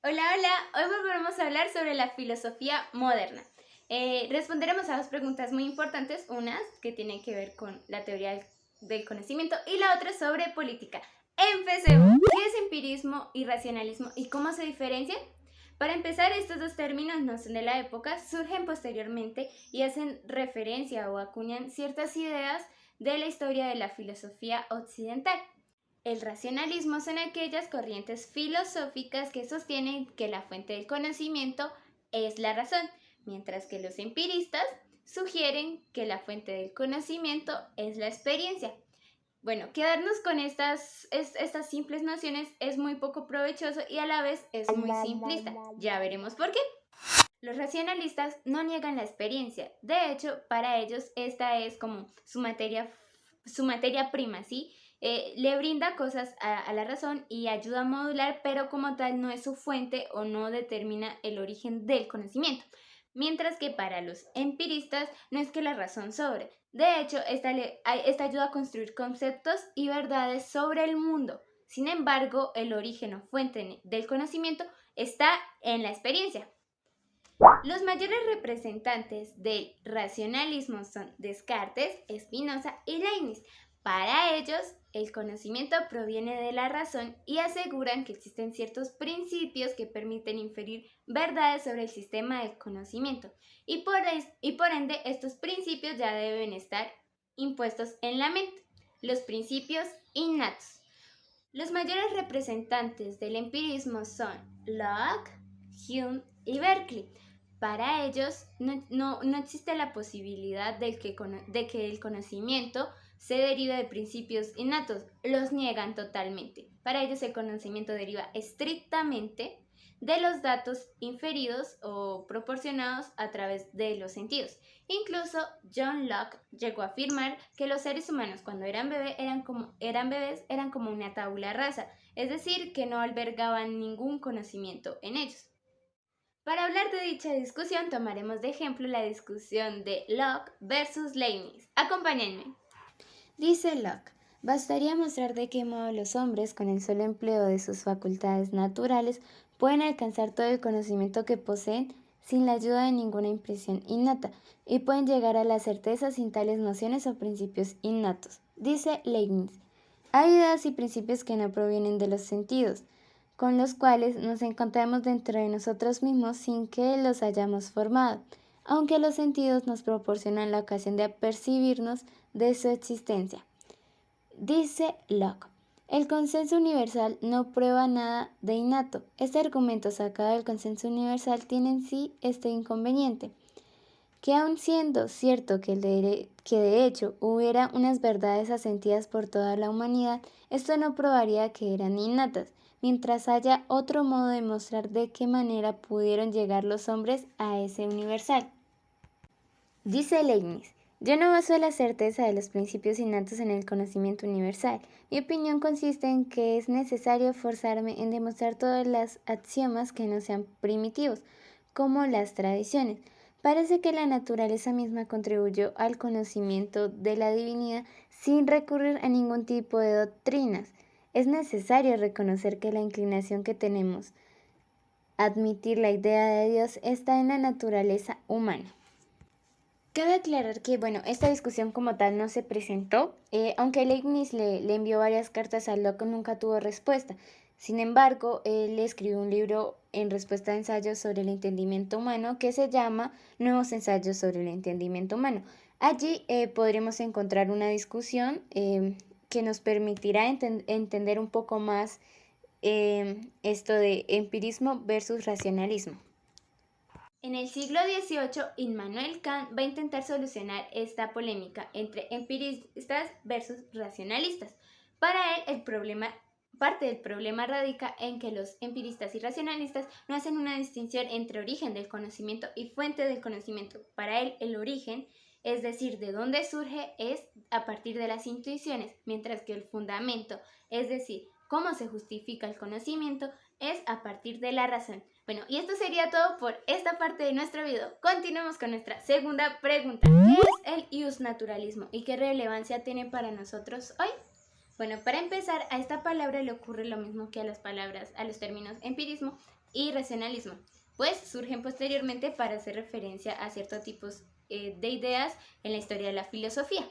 Hola, hola. Hoy volveremos a hablar sobre la filosofía moderna. Responderemos a dos preguntas muy importantes, unas que tienen que ver con la teoría del conocimiento y la otra sobre política. Empecemos. ¿Qué es empirismo y racionalismo y cómo se diferencian? Para empezar, estos dos términos no son de la época, surgen posteriormente y hacen referencia o acuñan ciertas ideas de la historia de la filosofía occidental. El racionalismo son aquellas corrientes filosóficas que sostienen que la fuente del conocimiento es la razón, mientras que los empiristas sugieren que la fuente del conocimiento es la experiencia. Bueno, quedarnos con estas simples nociones es muy poco provechoso y a la vez es muy simplista. Ya veremos por qué. Los racionalistas no niegan la experiencia. De hecho, para ellos esta es como su materia prima, ¿sí? Le brinda cosas a la razón y ayuda a modular, pero como tal no es su fuente o no determina el origen del conocimiento. Mientras que para los empiristas no es que la razón sobre. De hecho, esta ayuda a construir conceptos y verdades sobre el mundo. Sin embargo, el origen o fuente del conocimiento está en la experiencia. Los mayores representantes del racionalismo son Descartes, Spinoza y Leibniz. Para ellos, el conocimiento proviene de la razón y aseguran que existen ciertos principios que permiten inferir verdades sobre el sistema del conocimiento y por ende estos principios ya deben estar impuestos en la mente. Los principios innatos. Los mayores representantes del empirismo son Locke, Hume y Berkeley. Para ellos no existe la posibilidad de que el conocimiento se derive de principios innatos, los niegan totalmente. Para ellos el conocimiento deriva estrictamente de los datos inferidos o proporcionados a través de los sentidos. Incluso John Locke llegó a afirmar que los seres humanos cuando eran bebés eran como una tabula rasa, es decir, que no albergaban ningún conocimiento en ellos. Para hablar de dicha discusión tomaremos de ejemplo la discusión de Locke versus Leibniz. Acompáñenme. Dice Locke, bastaría mostrar de qué modo los hombres, con el solo empleo de sus facultades naturales, pueden alcanzar todo el conocimiento que poseen sin la ayuda de ninguna impresión innata, y pueden llegar a la certeza sin tales nociones o principios innatos. Dice Leibniz, hay ideas y principios que no provienen de los sentidos, con los cuales nos encontramos dentro de nosotros mismos sin que los hayamos formado, aunque los sentidos nos proporcionan la ocasión de apercibirnos de su existencia. Dice Locke, el consenso universal no prueba nada de innato. Este argumento sacado del consenso universal tiene en sí este inconveniente, que aun siendo cierto que de hecho hubiera unas verdades asentidas por toda la humanidad, esto no probaría que eran innatas, mientras haya otro modo de mostrar de qué manera pudieron llegar los hombres a ese universal. Dice Leibniz, yo no baso la certeza de los principios innatos en el conocimiento universal. Mi opinión consiste en que es necesario forzarme en demostrar todos los axiomas que no sean primitivos, como las tradiciones. Parece que la naturaleza misma contribuyó al conocimiento de la divinidad sin recurrir a ningún tipo de doctrinas. Es necesario reconocer que la inclinación que tenemos a admitir la idea de Dios está en la naturaleza humana. Cabe aclarar que, esta discusión como tal no se presentó, aunque Leibniz le envió varias cartas a Locke, nunca tuvo respuesta. Sin embargo, él escribió un libro en respuesta a ensayos sobre el entendimiento humano que se llama Nuevos ensayos sobre el entendimiento humano. Allí podremos encontrar una discusión que nos permitirá entender un poco más esto de empirismo versus racionalismo. En el siglo XVIII, Immanuel Kant va a intentar solucionar esta polémica entre empiristas versus racionalistas. Para él, parte del problema radica en que los empiristas y racionalistas no hacen una distinción entre origen del conocimiento y fuente del conocimiento. Para él, el origen, es decir, de dónde surge, es a partir de las intuiciones, mientras que el fundamento, es decir, cómo se justifica el conocimiento, es a partir de la razón. Bueno, y esto sería todo por esta parte de nuestro video. Continuemos con nuestra segunda pregunta. ¿Qué es el iusnaturalismo y qué relevancia tiene para nosotros hoy? Bueno, para empezar, a esta palabra le ocurre lo mismo que a los términos empirismo y racionalismo, pues surgen posteriormente para hacer referencia a ciertos tipos de ideas en la historia de la filosofía.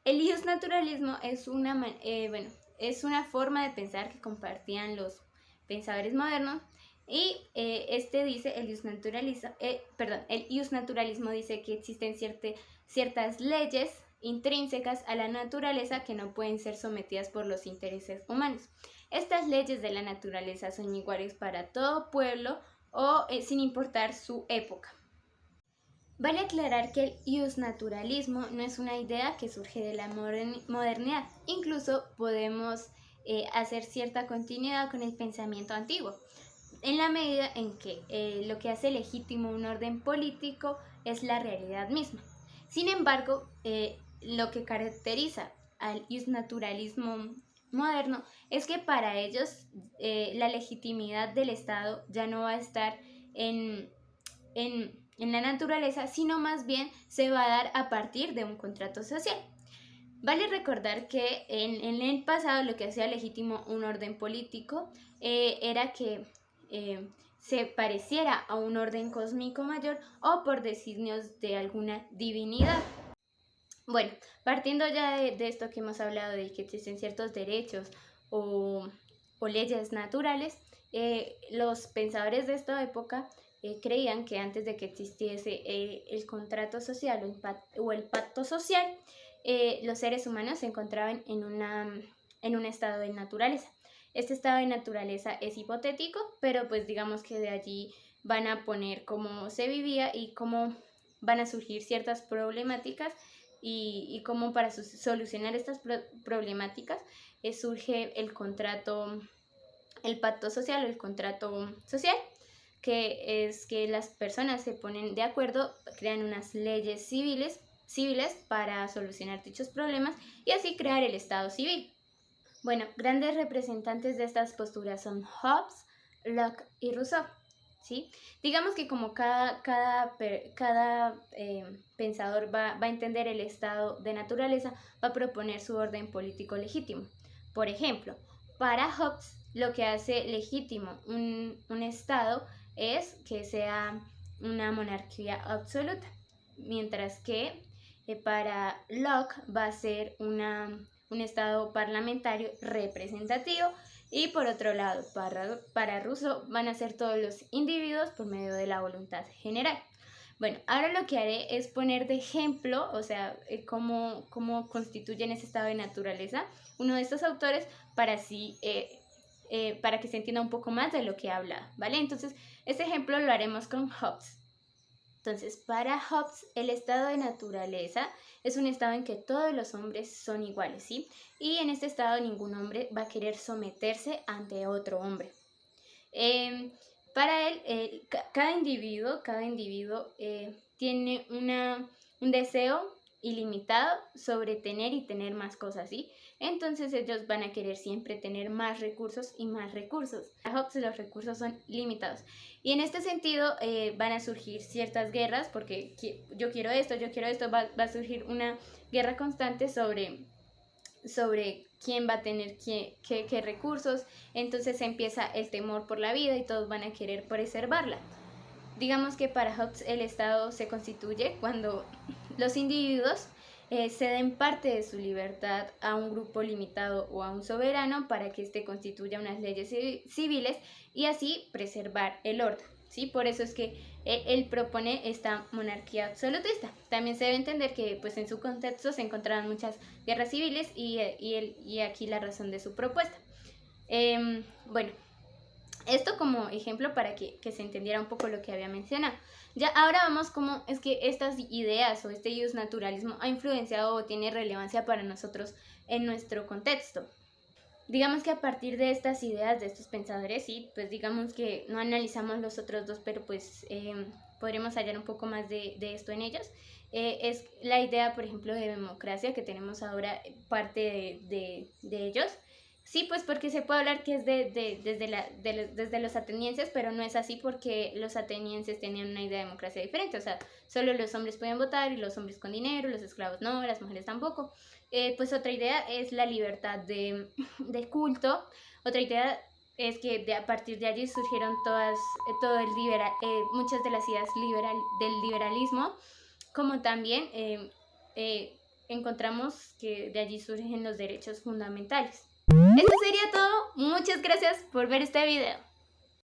El iusnaturalismo es una forma de pensar que compartían los pensadores modernos y el iusnaturalismo dice que existen ciertas leyes intrínsecas a la naturaleza que no pueden ser sometidas por los intereses humanos. Estas leyes de la naturaleza son iguales para todo pueblo o sin importar su época. Vale aclarar que el iusnaturalismo no es una idea que surge de la modernidad. Incluso podemos hacer cierta continuidad con el pensamiento antiguo, en la medida en que lo que hace legítimo un orden político es la realidad misma. Sin embargo, lo que caracteriza al iusnaturalismo moderno es que para ellos la legitimidad del Estado ya no va a estar en la naturaleza, sino más bien se va a dar a partir de un contrato social. Vale recordar que en el pasado lo que hacía legítimo un orden político era que se pareciera a un orden cósmico mayor o por designios de alguna divinidad. Bueno, partiendo ya de esto que hemos hablado de que existen ciertos derechos o leyes naturales, los pensadores de esta época creían que antes de que existiese el contrato social o el pacto social, los seres humanos se encontraban en un estado de naturaleza. Este estado de naturaleza es hipotético, pero pues digamos que de allí van a poner cómo se vivía y cómo van a surgir ciertas problemáticas y cómo para solucionar estas problemáticas surge el pacto social o el contrato social, que es que las personas se ponen de acuerdo, crean unas leyes civiles para solucionar dichos problemas y así crear el Estado civil. Bueno, grandes representantes de estas posturas son Hobbes, Locke y Rousseau, ¿sí? Digamos que como cada pensador va a entender el estado de naturaleza, va a proponer su orden político legítimo. Por ejemplo, para Hobbes lo que hace legítimo un estado es que sea una monarquía absoluta, mientras que para Locke va a ser un estado parlamentario representativo y por otro lado para Rousseau van a ser todos los individuos por medio de la voluntad general. Bueno, ahora lo que haré es poner de ejemplo, o sea, cómo constituyen ese estado de naturaleza uno de estos autores para así para que se entienda un poco más de lo que habla, ¿vale? Entonces, este ejemplo lo haremos con Hobbes. Entonces, para Hobbes, el estado de naturaleza es un estado en que todos los hombres son iguales, ¿sí? Y en este estado ningún hombre va a querer someterse ante otro hombre. Para él, cada individuo tiene un deseo ilimitado sobre tener y tener más cosas, ¿sí? Entonces ellos van a querer siempre tener más recursos y más recursos. Para Hobbes los recursos son limitados. Y en este sentido van a surgir ciertas guerras porque yo quiero esto, va a surgir una guerra constante sobre quién va a tener qué recursos. Entonces empieza el temor por la vida y todos van a querer preservarla. Digamos que para Hobbes el Estado se constituye cuando los individuos ceden parte de su libertad a un grupo limitado o a un soberano para que éste constituya unas leyes civiles y así preservar el orden, ¿sí? Por eso es que él propone esta monarquía absolutista. También se debe entender que pues, en su contexto se encontraban muchas guerras civiles y aquí la razón de su propuesta. Bueno, esto como ejemplo para que se entendiera un poco lo que había mencionado. Ya ahora vamos cómo es que estas ideas o este iusnaturalismo ha influenciado o tiene relevancia para nosotros en nuestro contexto. Digamos que a partir de estas ideas de estos pensadores, sí, pues digamos que no analizamos los otros dos, pero pues podremos hallar un poco más de esto en ellos. Es la idea, por ejemplo, de democracia que tenemos ahora, parte de ellos. Sí, pues porque se puede hablar que es desde los atenienses, pero no es así porque los atenienses tenían una idea de democracia diferente. O sea, solo los hombres podían votar y los hombres con dinero, los esclavos no, las mujeres tampoco. Pues otra idea es la libertad de culto. Otra idea es que a partir de allí surgieron muchas de las ideas del liberalismo, como también encontramos que de allí surgen los derechos fundamentales. Esto sería todo. Muchas gracias por ver este video.